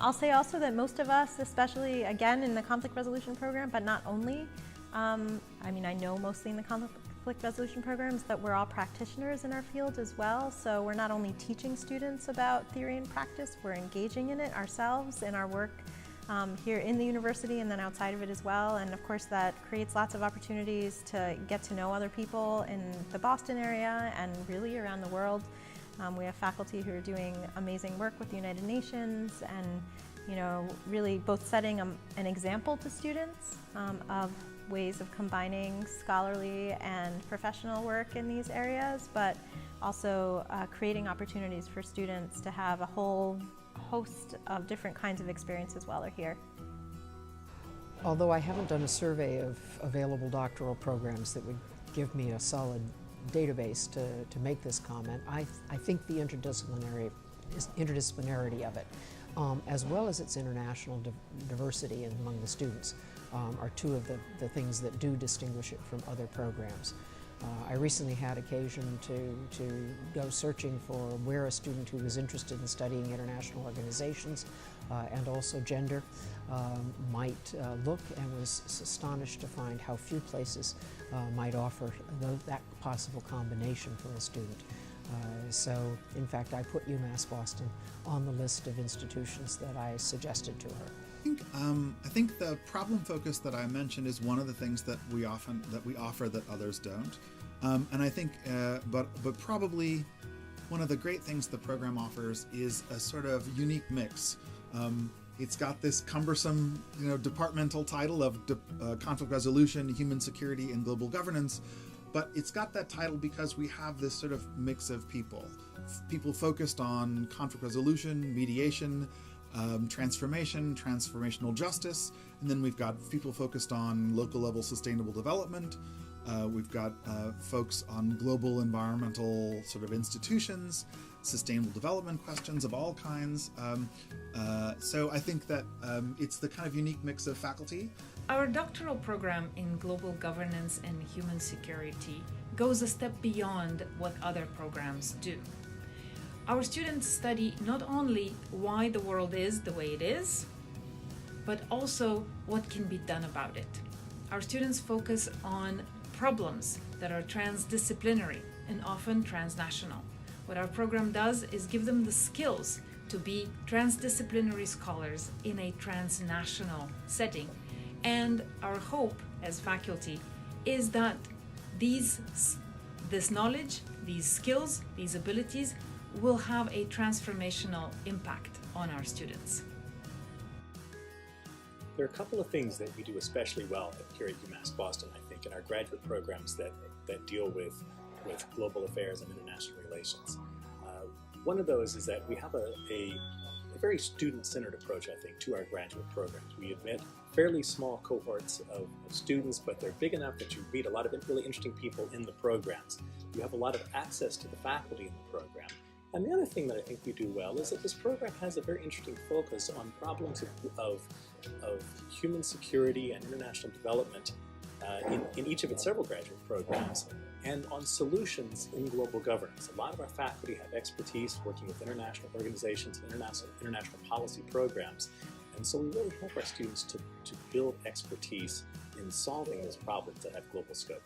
I'll say also that most of us, especially again in the conflict resolution program, but not only, I mean, I know mostly in the conflict resolution programs that we're all practitioners in our field as well. So we're not only teaching students about theory and practice, we're engaging in it ourselves in our work here in the university and then outside of it as well. And of course that creates lots of opportunities to get to know other people in the Boston area and really around the world. We have faculty who are doing amazing work with the United Nations and, you know, really both setting an example to students of ways of combining scholarly and professional work in these areas, but also creating opportunities for students to have a whole host of different kinds of experiences while they're here. Although I haven't done a survey of available doctoral programs that would give me a solid database to make this comment, I think the interdisciplinarity of it, as well as its international diversity among the students, are two of the things that do distinguish it from other programs. I recently had occasion to go searching for where a student who was interested in studying international organizations and also gender might look, and was astonished to find how few places might offer that possible combination for a student. So, in fact, I put UMass Boston on the list of institutions that I suggested to her. I think the problem focus that I mentioned is one of the things that we offer that others don't, and I think, but probably one of the great things the program offers is a sort of unique mix. It's got this cumbersome, departmental title of conflict resolution, human security, and global governance. But it's got that title because we have this sort of mix of people focused on conflict resolution, mediation, transformation, transformational justice, and then we've got people focused on local level sustainable development. We've got folks on global environmental sort of institutions, sustainable development questions of all kinds. So I think that it's the kind of unique mix of faculty. Our doctoral program in global governance and human security goes a step beyond what other programs do. Our students study not only why the world is the way it is, but also what can be done about it. Our students focus on problems that are transdisciplinary and often transnational. What our program does is give them the skills to be transdisciplinary scholars in a transnational setting. And our hope as faculty is that this knowledge, these skills, these abilities will have a transformational impact on our students. There are a couple of things that we do especially well here at UMass Boston, I think, in our graduate programs that deal with global affairs and international relations. One of those is that we have a very student-centered approach, I think, to our graduate programs. We admit fairly small cohorts of students, but they're big enough that you meet a lot of really interesting people in the programs. You have a lot of access to the faculty in the program. And the other thing that I think we do well is that this program has a very interesting focus on problems of human security and international development in each of its several graduate programs, and on solutions in global governance. A lot of our faculty have expertise working with international organizations and international policy programs, and so we really help our students to build expertise in solving these problems that have global scope.